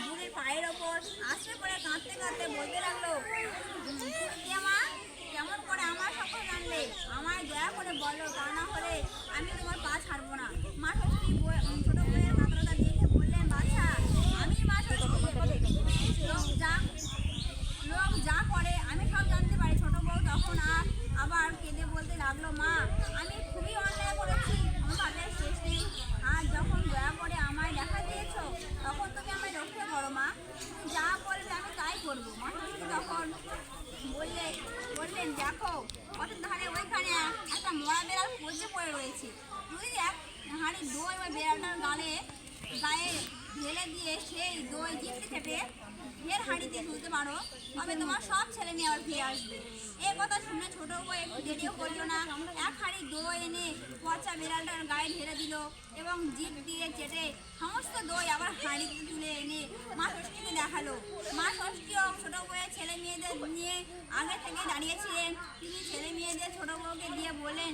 বুড়ির পায়ের ওপর আশ্রে পড়ে কাঁদতে কাঁদতে বলতে লাগলো, কে মা, কেমন করে আমার সকল জানলে? আমায় দয়া করে বলো, তা না হলে আমি তোমার পা ছাড়বো না। মা ষষ্ঠী ছোট বউয়ের কাতরতা দেখে বললেন, বাছা, আমি মা ষষ্ঠী, লোক যা করে আমি সব জানতে পারি। ছোট বউ তখন আবার কেঁদে বলতে লাগলো, মা, আমি খুবই অন্যায় করেছি, আমার পাপের শেষ নেই। আর যখন দয়া করে আমায় দেখা দিয়েছো, তখন তুমি আমায় রক্ষা করো মা, তুমি যা বলবে আমি তাই করবো। মা ষষ্ঠী তখন বললেন, দেখো পথের ধারে ওইখানে একটা মরা বেড়াল পচে পড়ে রয়েছে, তুই এক হাঁড়ি দই ওই বেড়ালটার গায়ে ঢেলে দিয়ে সেই দই জিপটি খেটে ফের হাঁড়িতে তুলতে পারো, তবে তোমার সব ছেলে মেয়ে আবার ফিরে আসবে। এ কথা শুনে ছোট বউ একটু দেরিও করলো না, এক হাঁড়ি দই এনে পচা বিড়ালটার গায়ে ঢেলে দিল এবং জিপ দিয়ে চেটে সমস্ত দই আবার হাঁড়িতে তুলে এনে মা ষষ্ঠীকে দেখালো। মা ষষ্ঠীও ছোট বউয়ের ছেলে মেয়েদের নিয়ে আগে থেকে দাঁড়িয়েছিলেন। তিনি ছেলে মেয়েদের ছোট বউকে দিয়ে বললেন,